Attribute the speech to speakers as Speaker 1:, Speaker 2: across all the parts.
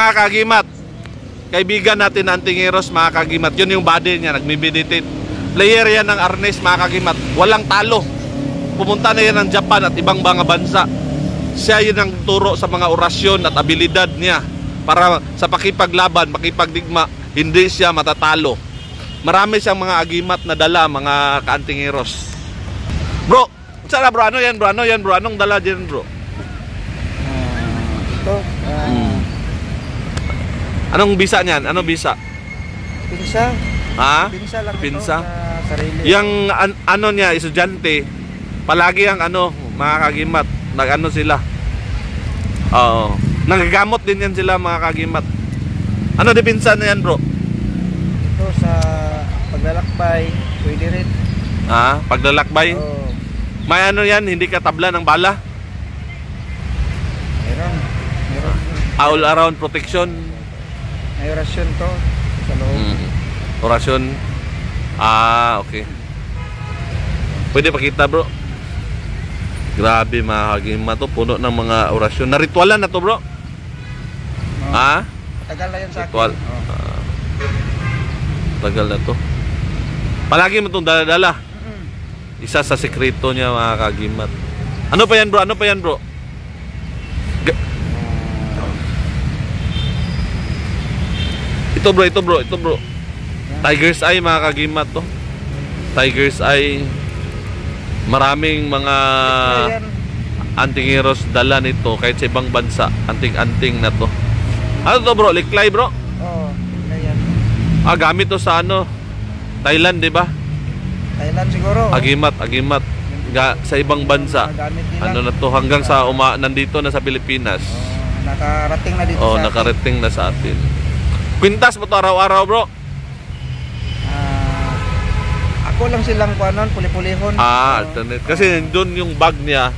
Speaker 1: mga kagimat, kaibigan natin na Antingeros, mga kagimat. Yun yung body niya, nagme-meditate. Player yan ng arnes, mga kagimat. Walang talo. Pumunta na yan ng Japan at ibang mga bansa. Siya yun ang turo sa mga orasyon at abilidad niya para sa pakipaglaban, pakipagdigma, hindi siya matatalo. Marami siyang mga agimat na dala, mga ka-Antingeros. Bro, sana bro, ano yan bro? Ano yan bro? Anong dala dyan bro?
Speaker 2: Ito.
Speaker 1: Anong bisa niyan? Anong bisa?
Speaker 2: Pinsa.
Speaker 1: Ha?
Speaker 2: Pinsa lang
Speaker 1: Pinsa?
Speaker 2: ito sa sarili.
Speaker 1: Yang ano niya, estudyante, palagi ang ano, mga kagimat, nag-ano sila. Oo. Nagagamot din yan sila, mga kagimat. Ano dipinsa na yan bro?
Speaker 2: Ito sa paglalakbay, pwede rin.
Speaker 1: Ha? Paglalakbay?
Speaker 2: Oo.
Speaker 1: May ano yan, hindi ka tabla ng bala?
Speaker 2: Meron.
Speaker 1: All around protection.
Speaker 2: May orasyon to sa loob.
Speaker 1: Orasyon. Okay. Pwede pakita bro. Grabe mga kagimat to, puno ng mga orasyon. Na-ritualan na to bro. Ha?
Speaker 2: Tagal na yan sa
Speaker 1: Ritual.
Speaker 2: akin.
Speaker 1: Tagal na to. Palagi mo itong dala-dala. Isa sa sekreto niya mga kagimat. Ano pa yan bro? Ano pa yan bro? Ito bro. Tiger's Eye mga kagimat to. Tiger's Eye. Maraming mga Antingeros dala nito kahit sa ibang bansa. Anting-anting na to. Ano to bro? Liklay bro?
Speaker 2: Oo, liklay yan.
Speaker 1: Gamit to sa ano? Thailand, di ba?
Speaker 2: Thailand siguro.
Speaker 1: Agimat. Sa ibang bansa. Ano na to? Hanggang sa nandito na sa Pilipinas.
Speaker 2: Nakarating na dito sa atin.
Speaker 1: Nakarating na sa atin. Kwintas mo to araw-araw bro?
Speaker 2: Ako lang silang kuanon, puli-pulihon.
Speaker 1: Alternate. Kasi doon yung bag niya,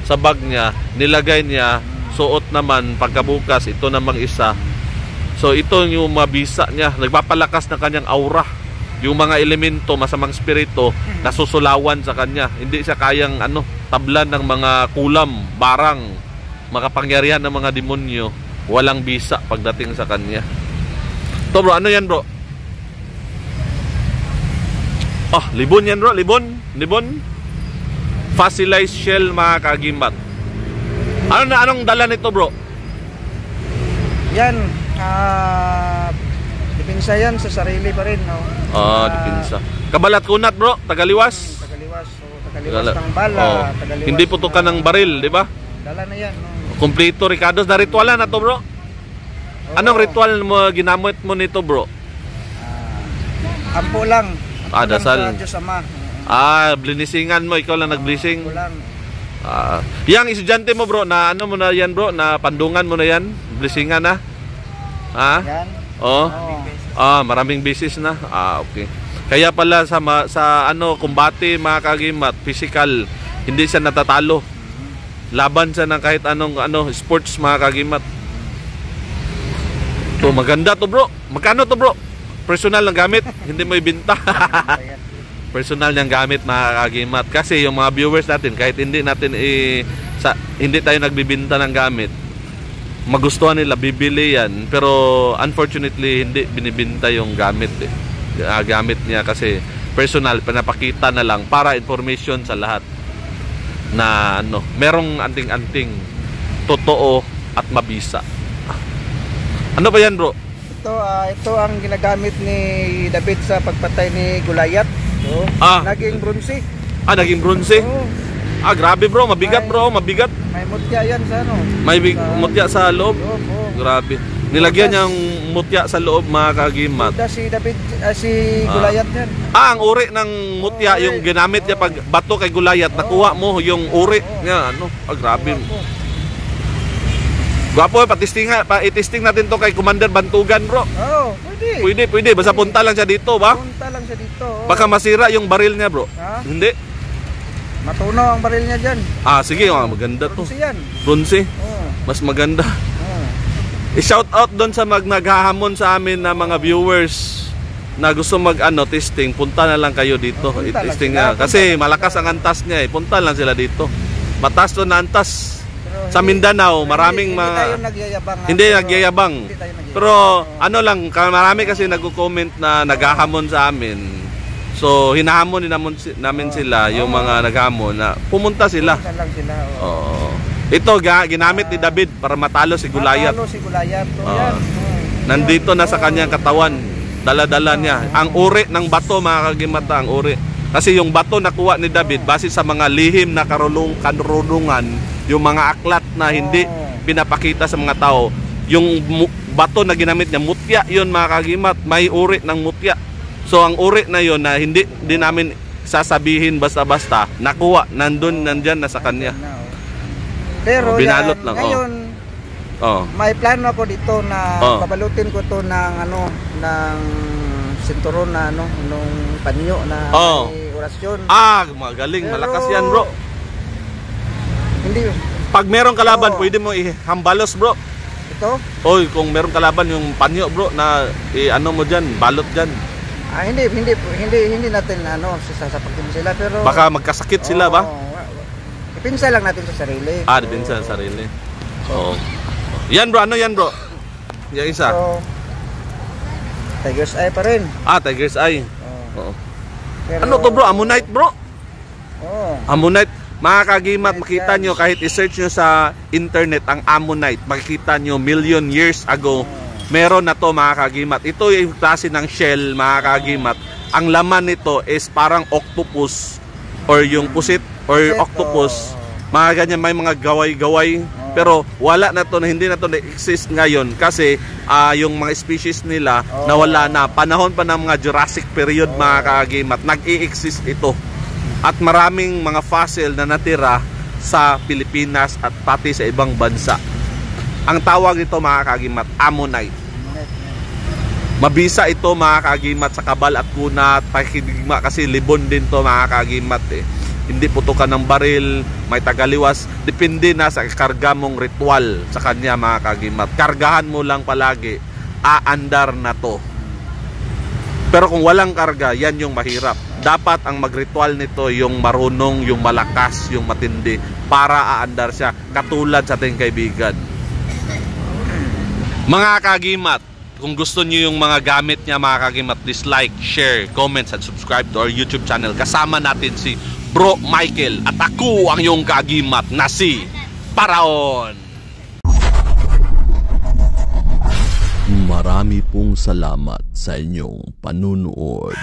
Speaker 1: sa bag niya, nilagay niya, suot naman, pagkabukas, ito namang isa. So ito yung mabisa niya, nagpapalakas ng kanyang aura. Yung mga elemento, masamang spirito, nasusulawan sa kanya. Hindi siya kayang tablan ng mga kulam, barang, makapangyarihan ng mga demonyo. Walang bisa pagdating sa kanya. Ito bro, ano yan bro? Libon yan bro, libon. Fossilized shell mga kagimat. Anong dala nito bro?
Speaker 2: Yan, dipinsa yan sa sarili pa rin, no?
Speaker 1: Dipinsa. Kabalat kunat bro, tagaliwas.
Speaker 2: Tagaliwas ng bala, tagaliwas.
Speaker 1: Hindi putukan ng baril, di ba?
Speaker 2: Dala na yan, no?
Speaker 1: Kumplito Ricardo, na ritualan na to bro. Anong ritual mo ginamit mo nito bro?
Speaker 2: Ampo lang.
Speaker 1: Dasal.
Speaker 2: Sa Diyos Ama.
Speaker 1: Blinisingan mo, ikaw lang nag-blessing.
Speaker 2: Ampo lang.
Speaker 1: Yang estudyante mo bro, na ano mo na yan bro, na pandungan mo na yan, blessingan na.
Speaker 2: Yan.
Speaker 1: Maraming beses na. Okay. Kaya pala sa kumbate mga kagimat, physical, hindi siya natatalo. Laban siya ng kahit anong sports mga kagimat. To maganda to bro. Magkano to bro? Personal ng gamit, hindi mo ibenta. Personal niyang gamit mga kagimat. Kasi yung mga viewers natin, kahit hindi hindi tayo nagbibenta ng gamit, magustuhan nila, bibili yan. Pero unfortunately, hindi binibenta yung gamit gamit niya kasi personal, pinapakita na lang para information sa lahat na merong anting-anting totoo at mabisa. Ano ba yan bro?
Speaker 2: Ito ang ginagamit ni David sa pagpatay ni Goliath. Naging bronze.
Speaker 1: Naging bronze? Grabe bro, mabigat bro, mabigat.
Speaker 2: May mutya yan sa
Speaker 1: May mutya sa loob? Grabe. Nilagyan niyang mutya sa loob mga kagimat.
Speaker 2: Si David, si Goliath yan.
Speaker 1: Ang uri ng mutya, yung ginamit niya pag bato kay Goliath, nakuha mo yung uri niya. Grabe. Gwapo, pa-testing natin to kay Commander Bantugan bro. Pwede. Basta punta lang siya dito ba?
Speaker 2: Punta lang siya dito.
Speaker 1: Baka masira yung baril niya bro. Hindi.
Speaker 2: Matunaw ang baril niya dyan.
Speaker 1: Sige, maganda to.
Speaker 2: Bronze yan.
Speaker 1: Bronze? Mas maganda. I-shout out doon sa naghahamon sa amin na mga viewers na gusto testing, punta na lang kayo dito. I-testing niya. Kasi malakas ang antas niya Punta lang sila dito. Mataas to na antas. sa Mindanao, maraming
Speaker 2: hindi tayo nagyayabang.
Speaker 1: Hindi nagyayabang. Pero ano lang, marami kasi nagko-comment na naghahamon sa amin. So hinahamon din namin sila, yung mga naghamon na pumunta sila.
Speaker 2: Lang sila.
Speaker 1: Ito ginamit ni David para matalo si Goliath.
Speaker 2: Matalo si Goliath. Yan.
Speaker 1: Nandito na sa kanyang katawan, dala-dala niya. Ang uri ng bato, mga kagimata, ang uri. Kasi yung bato nakuha ni David base sa mga lihim na karunungan, yung mga aklat na hindi pinapakita sa mga tao. Yung bato na ginamit niya, mutya yun, mga kagimat, may uri ng mutya. So ang uri na yun na hindi din namin sasabihin basta-basta, nakuha, nandyan na sa kanya.
Speaker 2: Pero
Speaker 1: binalot
Speaker 2: yan,
Speaker 1: lang.
Speaker 2: Ngayon, may plano ako dito na babalutin ko to ng ng sinturon na nung panyo na may orasyon.
Speaker 1: Magaling, malakas yan, bro.
Speaker 2: Hindi.
Speaker 1: Pag merong kalaban, pwede mo ihambalos, bro.
Speaker 2: Ito?
Speaker 1: Kung merong kalaban yung panyo, bro, na ano mo diyan, balot diyan.
Speaker 2: Hindi natin sasapagin sila, pero
Speaker 1: baka magkasakit sila ba?
Speaker 2: Ipinsa lang natin sa sarili.
Speaker 1: Ipinsa sa sarili. Yan, bro, ano yan, bro? Yung isa.
Speaker 2: Tiger's Eye pa rin.
Speaker 1: Tiger's Eye. Ano to, bro? Ammonite, bro? Ammonite. Mga kagimat, makita nyo, kahit i-search nyo sa internet ang Ammonite, makikita nyo million years ago, meron na to, mga kagimat. Ito yung klase ng shell, mga kagimat. Ang laman nito is parang octopus or yung pusit or octopus. Mga ganyan, may mga gaway-gaway. Pero wala na to, hindi na to na-exist ngayon kasi yung mga species nila nawala na. Panahon pa ng mga Jurassic period, mga kagimat, nag-i-exist ito. At maraming mga fossil na natira sa Pilipinas at pati sa ibang bansa. Ang tawag nito, mga kagimat, Ammonite. Mabisa ito, mga kagimat, sa kabal at kunat, pakidigma, kasi libon din to, mga kagimat Hindi putukan ng baril, may tagaliwas. Depende na sa karga mong ritual sa kanya, mga kagimat. Kargahan mo lang palagi, aandar na to. Pero kung walang karga, yan yung mahirap. Dapat ang magritual nito yung marunong, yung malakas, yung matindi, para aandar siya, katulad sa ating kaibigan. Mga kagimat, kung gusto niyo yung mga gamit niya, mga kagimat, please like, share, comment, and subscribe to our YouTube channel. Kasama natin si Bro Michael at ako ang iyong kagimat na si Paraon.
Speaker 3: Marami pong salamat sa inyong panunood.